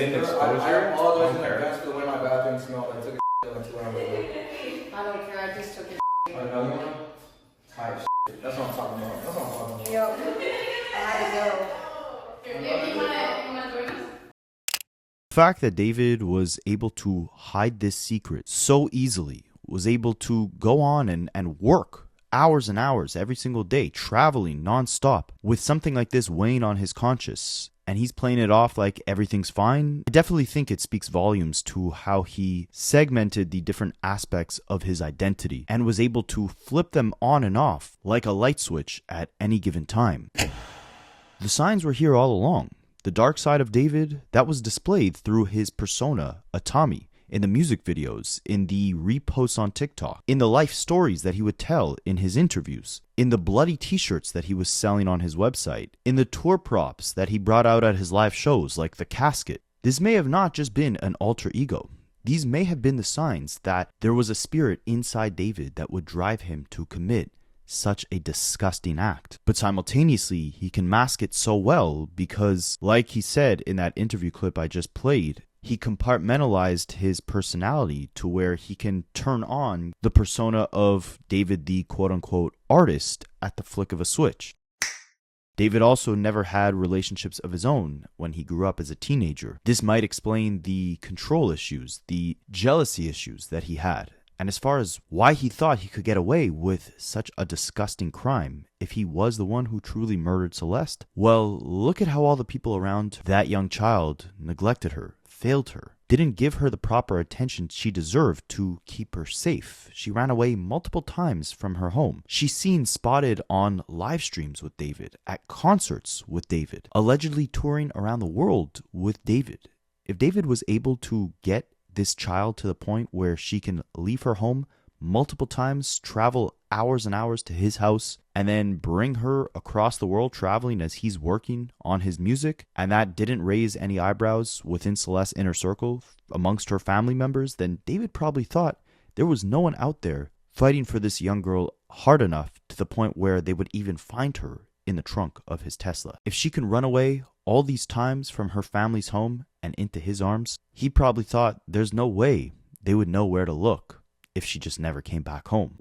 apologize in advance for the way my bathroom smelled. I took a like 2 hours ago. I don't care, I just took it. Another one? Type shit. That's what I'm talking about. That's what I'm talking about. Yo, I had to go. The fact that David was able to hide this secret so easily, was able to go on and work hours and hours every single day, traveling nonstop with something like this weighing on his conscience, and he's playing it off like everything's fine. I definitely think it speaks volumes to how he segmented the different aspects of his identity and was able to flip them on and off like a light switch at any given time. The signs were here all along. The dark side of David, that was displayed through his persona, Atami, in the music videos, in the reposts on TikTok, in the life stories that he would tell in his interviews, in the bloody t-shirts that he was selling on his website, in the tour props that he brought out at his live shows like the casket. This may have not just been an alter ego. These may have been the signs that there was a spirit inside David that would drive him to commit such a disgusting act. But simultaneously, he can mask it so well because, like he said in that interview clip I just played, he compartmentalized his personality to where he can turn on the persona of David the quote-unquote artist at the flick of a switch. David also never had relationships of his own when he grew up as a teenager. This might explain the control issues, the jealousy issues that he had. And as far as why he thought he could get away with such a disgusting crime if he was the one who truly murdered Celeste, well, look at how all the people around that young child neglected her, failed her, didn't give her the proper attention she deserved to keep her safe. She ran away multiple times from her home. She's seen spotted on live streams with David, at concerts with David, allegedly touring around the world with David. If David was able to get this child to the point where she can leave her home multiple times, travel hours and hours to his house, and then bring her across the world traveling as he's working on his music, and that didn't raise any eyebrows within Celeste's inner circle amongst her family members, then David probably thought there was no one out there fighting for this young girl hard enough to the point where they would even find her in the trunk of his Tesla. If she can run away all these times from her family's home and into his arms, he probably thought there's no way they would know where to look if she just never came back home.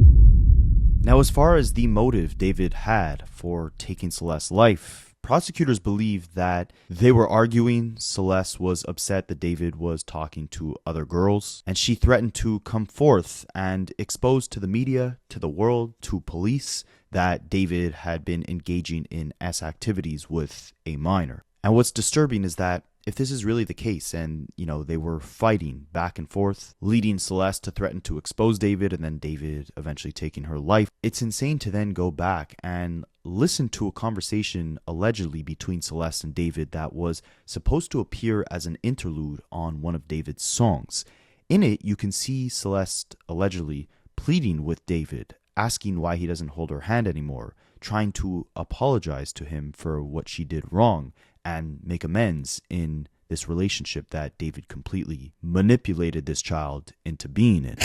Now, as far as the motive David had for taking Celeste's life, prosecutors believe that they were arguing. Celeste was upset that David was talking to other girls, and she threatened to come forth and expose to the media, to the world, to police, that David had been engaging in activities with a minor. And what's disturbing is that if this is really the case and, they were fighting back and forth, leading Celeste to threaten to expose David and then David eventually taking her life, it's insane to then go back and listen to a conversation allegedly between Celeste and David that was supposed to appear as an interlude on one of David's songs. In it, you can see Celeste allegedly pleading with David, asking why he doesn't hold her hand anymore, trying to apologize to him for what she did wrong and make amends in this relationship that David completely manipulated this child into being in.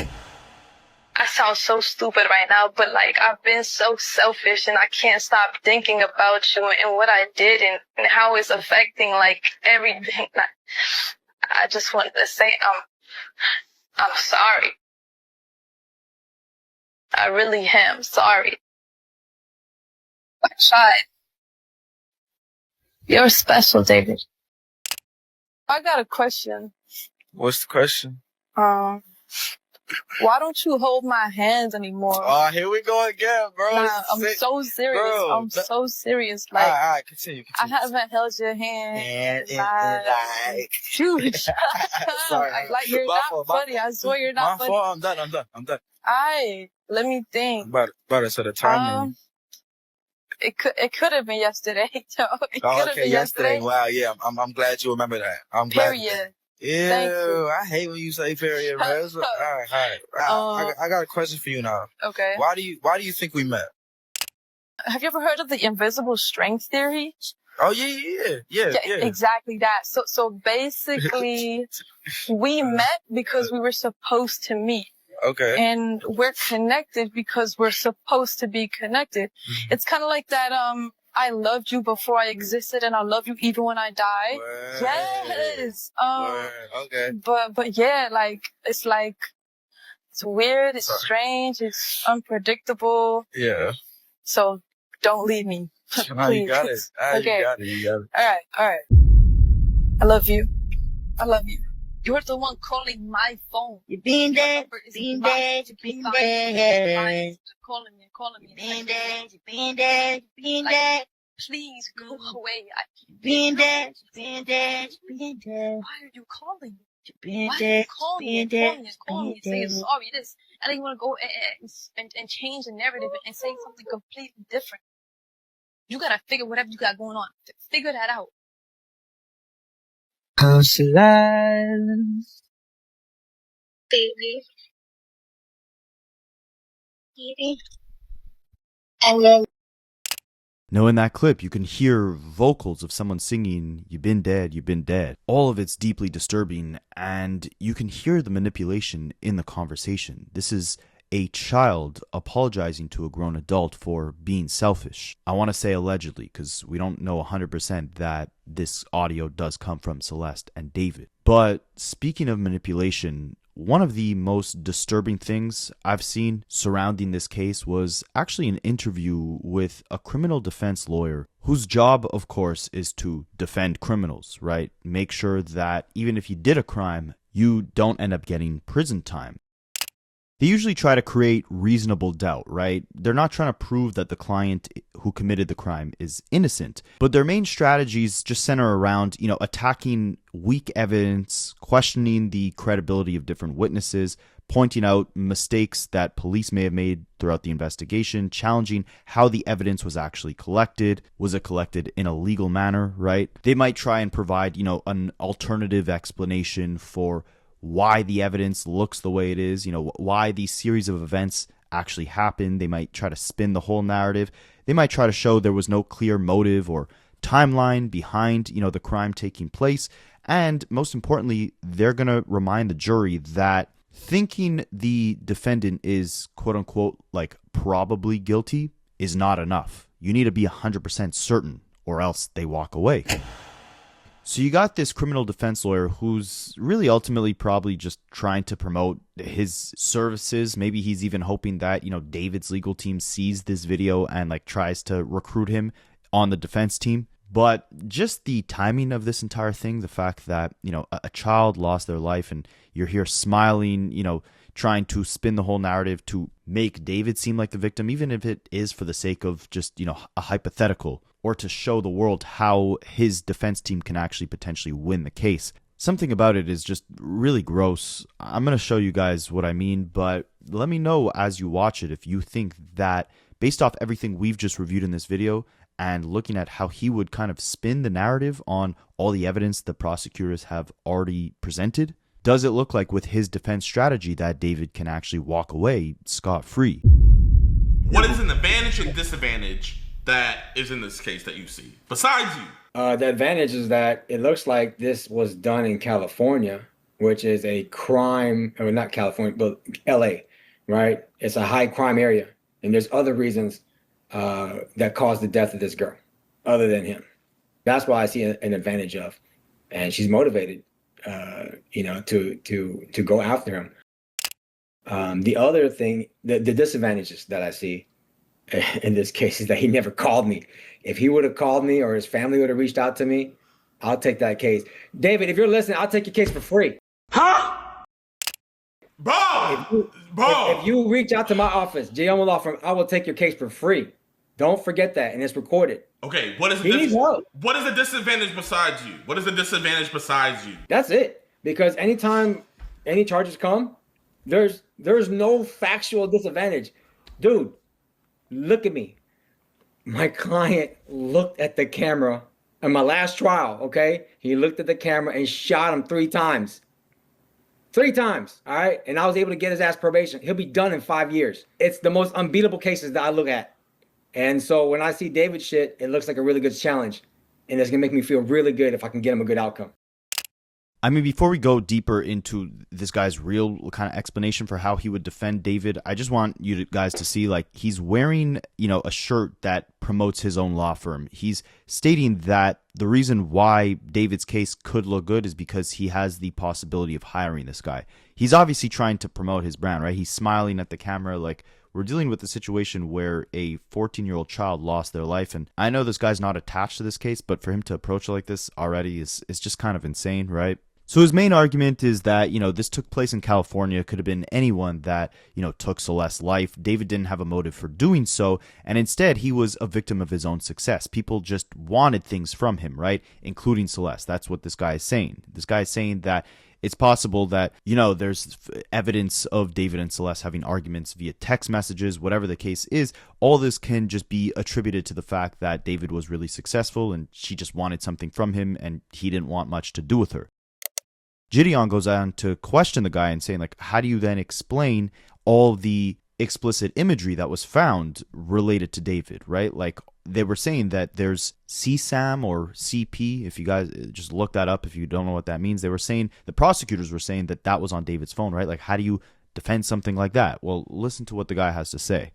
I sound so stupid right now, but I've been so selfish and I can't stop thinking about you and what I did and how it's affecting everything. I just wanted to say I'm sorry. I really am sorry. I tried. You're special, David. I got a question. What's the question? Why don't you hold my hands anymore? Oh, here we go again, bro. Nah, I'm so serious. Bro, I'm so serious. All right, continue. I haven't held your hand. Shoot. Sorry. You're not funny. I swear you're not funny. My fault. I'm done. Alright, let me think. But so the timing. It could have been yesterday. It could have been yesterday. Wow, yeah. I'm glad you remember that. I'm glad. Period. Ew, I hate when you say period, man. All right. I got a question for you now. Okay. Why do you think we met? Have you ever heard of the invisible strength theory? Oh yeah. Exactly that. So basically, we met because we were supposed to meet. Okay. And we're connected because we're supposed to be connected. Mm-hmm. It's kind of like that, I loved you before I existed and I'll love you even when I die. Word. Yes. Word. Okay. But yeah, it's weird, it's strange, it's unpredictable. Yeah. So don't leave me. No, you got it. Okay. You got it. All right. I love you. You're the one calling my phone. You've been there, you've been there. Calling me. You've been there. Please go away. You've been there. Why are you calling? Why are you calling me? Say sorry, this. And then you want to go and change the narrative and say something completely different. You gotta figure whatever you got going on. Figure that out. Celeste. Baby. And then Now, in that clip, you can hear vocals of someone singing, "You've been dead, you've been dead." All of it's deeply disturbing, and you can hear the manipulation in the conversation. This is a child apologizing to a grown adult for being selfish. I want to say allegedly, because we don't know 100% that this audio does come from Celeste and David. But speaking of manipulation, one of the most disturbing things I've seen surrounding this case was actually an interview with a criminal defense lawyer whose job, of course, is to defend criminals, right? Make sure that even if you did a crime, you don't end up getting prison time. They usually try to create reasonable doubt, right? They're not trying to prove that the client who committed the crime is innocent, but their main strategies just center around, attacking weak evidence, questioning the credibility of different witnesses, pointing out mistakes that police may have made throughout the investigation, challenging how the evidence was actually collected. Was it collected in a legal manner, right? They might try and provide, an alternative explanation for why the evidence looks the way it is, why these series of events actually happened. They might try to spin the whole narrative. They might try to show there was no clear motive or timeline behind, the crime taking place. And most importantly, they're going to remind the jury that thinking the defendant is quote unquote probably guilty is not enough. You need to be 100% certain or else they walk away. So you got this criminal defense lawyer who's really ultimately probably just trying to promote his services. Maybe he's even hoping that, David's legal team sees this video and like tries to recruit him on the defense team. But just the timing of this entire thing, the fact that, a child lost their life and you're here smiling, trying to spin the whole narrative to make David seem like the victim, even if it is for the sake of just, a hypothetical, or to show the world how his defense team can actually potentially win the case. Something about it is just really gross. I'm going to show you guys what I mean, but let me know as you watch it if you think that, based off everything we've just reviewed in this video, and looking at how he would kind of spin the narrative on all the evidence the prosecutors have already presented, does it look like with his defense strategy that David can actually walk away scot-free? What is an advantage and disadvantage that is in this case that you see, besides you? The advantage is that it looks like this was done in California, which is a crime, or not California, but LA, right? It's a high crime area. And there's other reasons that caused the death of this girl, other than him. That's why I see an advantage of. And she's motivated, to go after him. The other thing, the disadvantages that I see in this case is that he never called me. If he would have called me or his family would have reached out to me, I'll take that case. David, if you're listening, I'll take your case for free. Huh? Bro! If you reach out to my office, Giacomo Law Firm, I will take your case for free. Don't forget that, and it's recorded. Okay, what is what is the disadvantage besides you? What is the disadvantage besides you? That's it. Because anytime any charges come, there's no factual disadvantage. Dude, look at me. My client looked at the camera in my last trial, okay? He looked at the camera and shot him 3 times. 3 times, all right? And I was able to get his ass probation. He'll be done in 5 years. It's the most unbeatable cases that I look at. And so when I see David shit, it looks like a really good challenge. And it's gonna make me feel really good if I can get him a good outcome. I mean, before we go deeper into this guy's real kind of explanation for how he would defend David, I just want you guys to see, like, he's wearing, a shirt that promotes his own law firm. He's stating that the reason why David's case could look good is because he has the possibility of hiring this guy. He's obviously trying to promote his brand, right? He's smiling at the camera like, we're dealing with a situation where a 14-year-old child lost their life. And I know this guy's not attached to this case, but for him to approach it like this already is just kind of insane, right? So his main argument is that, this took place in California. It could have been anyone that, took Celeste's life. David didn't have a motive for doing so. And instead, he was a victim of his own success. People just wanted things from him, right? Including Celeste. That's what this guy is saying. This guy is saying that it's possible that, there's evidence of David and Celeste having arguments via text messages, whatever the case is. All this can just be attributed to the fact that David was really successful and she just wanted something from him and he didn't want much to do with her. Gideon goes on to question the guy and saying, like, how do you then explain all the explicit imagery that was found related to David, right? Like, they were saying that there's CSAM or CP, if you guys just look that up if you don't know what that means. They were saying, the prosecutors were saying that that was on David's phone, right? Like, how do you defend something like that? Well, listen to what the guy has to say.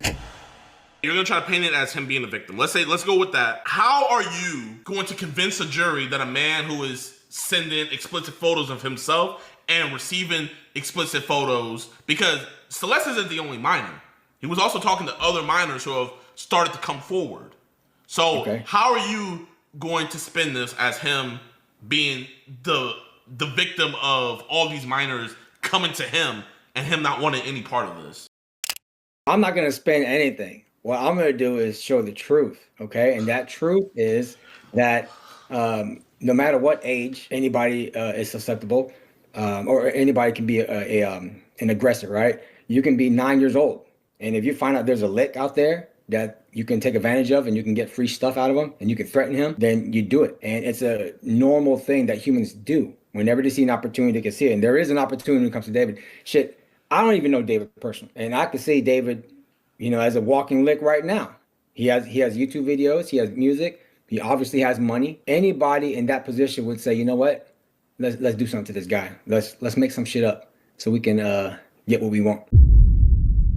You're going to try to paint it as him being a victim. Let's go with that. How are you going to convince a jury that a man who is sending explicit photos of himself and receiving explicit photos, because Celeste isn't the only minor. He was also talking to other minors who have started to come forward. So How are you going to spin this as him being the victim of all these minors coming to him and him not wanting any part of this? I'm not going to spin anything. What I'm going to do is show the truth, okay? And that truth is that no matter what age anybody is susceptible, or anybody can be an aggressor, right? You can be 9 years old. And if you find out there's a lick out there that you can take advantage of and you can get free stuff out of him and you can threaten him, then you do it. And it's a normal thing that humans do. Whenever they see an opportunity, they can see it. And there is an opportunity when it comes to David. Shit, I don't even know David personally. And I can see David, as a walking lick right now. He has YouTube videos, he has music. He obviously has money. Anybody in that position would say, you know what? Let's do something to this guy. Let's make some shit up so we can get what we want.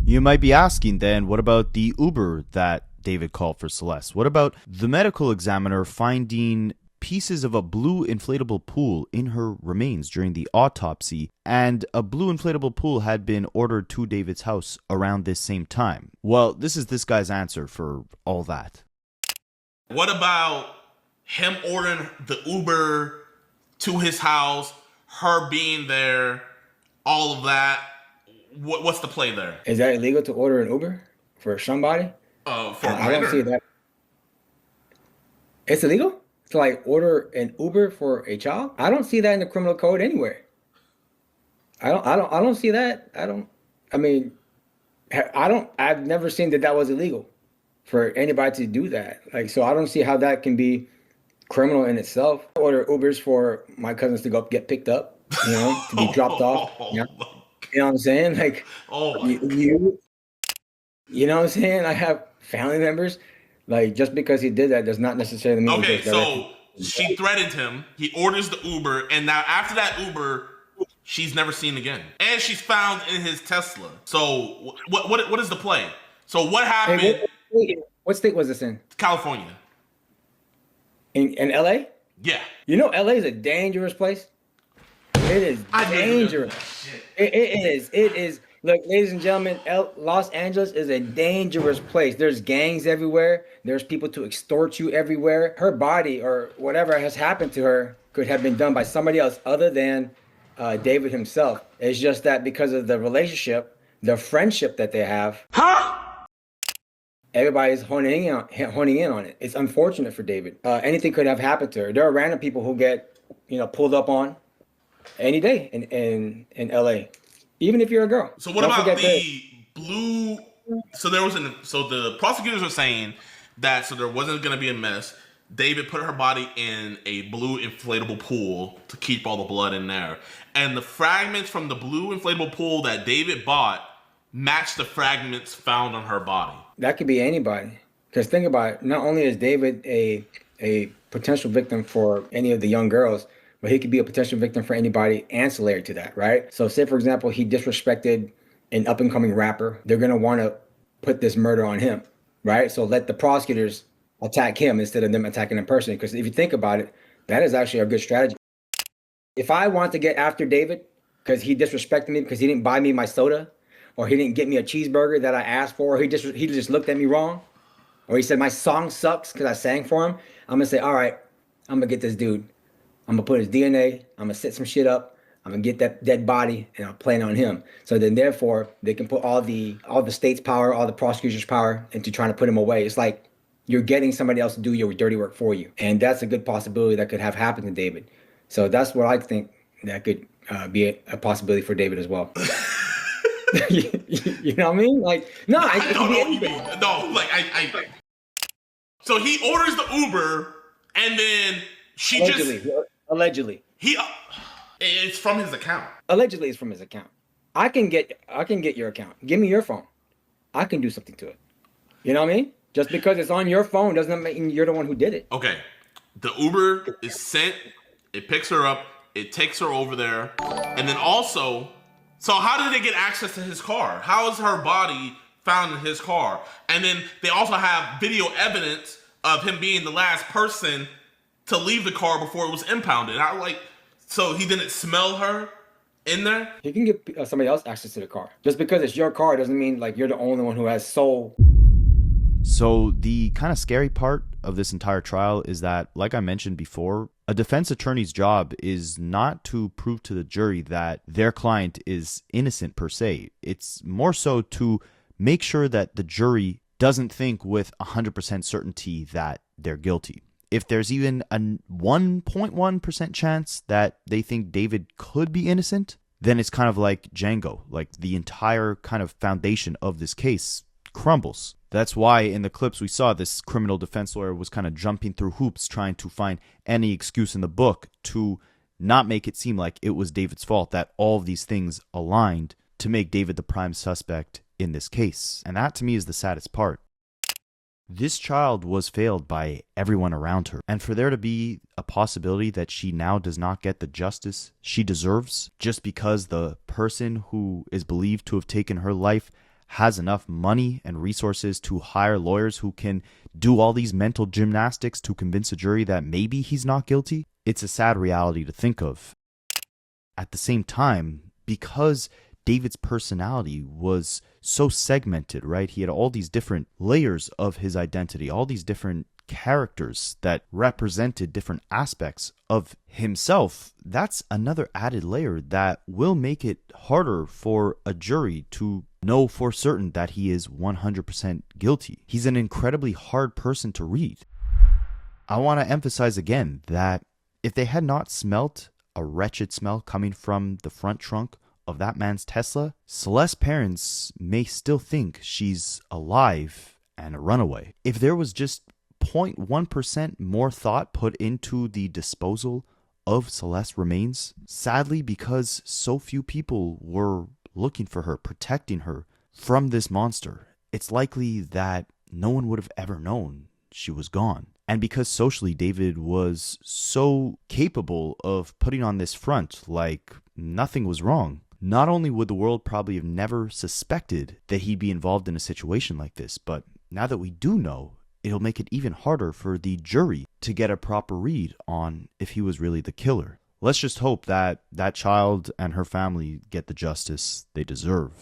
You might be asking then, what about the Uber that David called for Celeste? What about the medical examiner finding pieces of a blue inflatable pool in her remains during the autopsy, and a blue inflatable pool had been ordered to David's house around this same time. Well, this is this guy's answer for all that. What about him ordering the Uber to his house, her being there, all of that? What's the play there? Is that illegal to order an Uber for somebody? I don't see that. It's illegal to like order an Uber for a child? I don't see that in the criminal code anywhere. I don't see that. I've never seen that was illegal for anybody to do that. Like, so I don't see how that can be criminal in itself. I order Ubers for my cousins to go get picked up, to be dropped off. You know what I'm saying? Like, you know what I'm saying? I have family members. Like, just because he did that does not necessarily mean. Okay, so she threatened him. He orders the Uber, and now after that Uber, she's never seen again, and she's found in his Tesla. So what is the play? So what happened? Hey, what state was this in? California. In LA? Yeah. You know, LA is a dangerous place. It is dangerous. It is. Look, ladies and gentlemen, Los Angeles is a dangerous place. There's gangs everywhere. There's people to extort you everywhere. Her body or whatever has happened to her could have been done by somebody else other than David himself. It's just that because of the relationship, the friendship that they have, everybody's honing in on it. It's unfortunate for David. Anything could have happened to her. There are random people who get, pulled up on any day in LA. Even if you're a girl. So what about the blue? So the prosecutors are saying that there wasn't going to be a mess. David put her body in a blue inflatable pool to keep all the blood in there. And the fragments from the blue inflatable pool that David bought matched the fragments found on her body. That could be anybody. Because think about it. Not only is David a potential victim for any of the young girls, but he could be a potential victim for anybody ancillary to that, right? So say, for example, he disrespected an up-and-coming rapper. They're going to want to put this murder on him, right? So let the prosecutors attack him instead of them attacking him personally. Because if you think about it, that is actually a good strategy. If I want to get after David because he disrespected me, because he didn't buy me my soda, or he didn't get me a cheeseburger that I asked for, or he just looked at me wrong, or he said my song sucks because I sang for him, I'm going to say, all right, I'm going to get this dude. I'm gonna put his DNA, I'm gonna set some shit up, I'm gonna get that dead body, and I'll plan on him. So then therefore, they can put all the state's power, all the prosecutor's power into trying to put him away. It's like you're getting somebody else to do your dirty work for you. And that's a good possibility that could have happened to David. So that's what I think that could be a possibility for David as well. you know what I mean? Like, no, I don't know what you mean. No, like So he orders the Uber, and then she Allegedly. It's from his account. Allegedly, it's from his account. I can get your account. Give me your phone. I can do something to it. You know what I mean? Just because it's on your phone doesn't mean you're the one who did it. Okay. The Uber is sent. It picks her up. It takes her over there. And then also, so how did they get access to his car? How is her body found in his car? And then they also have video evidence of him being the last person to leave the car before it was impounded. So he didn't smell her in there? He can give somebody else access to the car. Just because it's your car doesn't mean like you're the only one who has sole. So the kind of scary part of this entire trial is that, like I mentioned before, a defense attorney's job is not to prove to the jury that their client is innocent per se. It's more so to make sure that the jury doesn't think with 100% certainty that they're guilty. If there's even a 1.1% chance that they think David could be innocent, then it's kind of like Django. Like the entire kind of foundation of this case crumbles. That's why in the clips we saw, this criminal defense lawyer was kind of jumping through hoops trying to find any excuse in the book to not make it seem like it was David's fault, that all of these things aligned to make David the prime suspect in this case. And that to me is the saddest part. This child was failed by everyone around her, and for there to be a possibility that she now does not get the justice she deserves just because the person who is believed to have taken her life has enough money and resources to hire lawyers who can do all these mental gymnastics to convince a jury that maybe he's not guilty. It's a sad reality to think of. At the same time, because David's personality was so segmented, right? He had all these different layers of his identity, all these different characters that represented different aspects of himself. That's another added layer that will make it harder for a jury to know for certain that he is 100% guilty. He's an incredibly hard person to read. I want to emphasize again that if they had not smelt a wretched smell coming from the front trunk of that man's Tesla, Celeste's parents may still think she's alive and a runaway. If there was just 0.1% more thought put into the disposal of Celeste's remains, sadly, because so few people were looking for her, protecting her from this monster, it's likely that no one would have ever known she was gone. And because socially David was so capable of putting on this front like nothing was wrong, not only would the world probably have never suspected that he'd be involved in a situation like this, but now that we do know, it'll make it even harder for the jury to get a proper read on if he was really the killer. Let's just hope that that child and her family get the justice they deserve.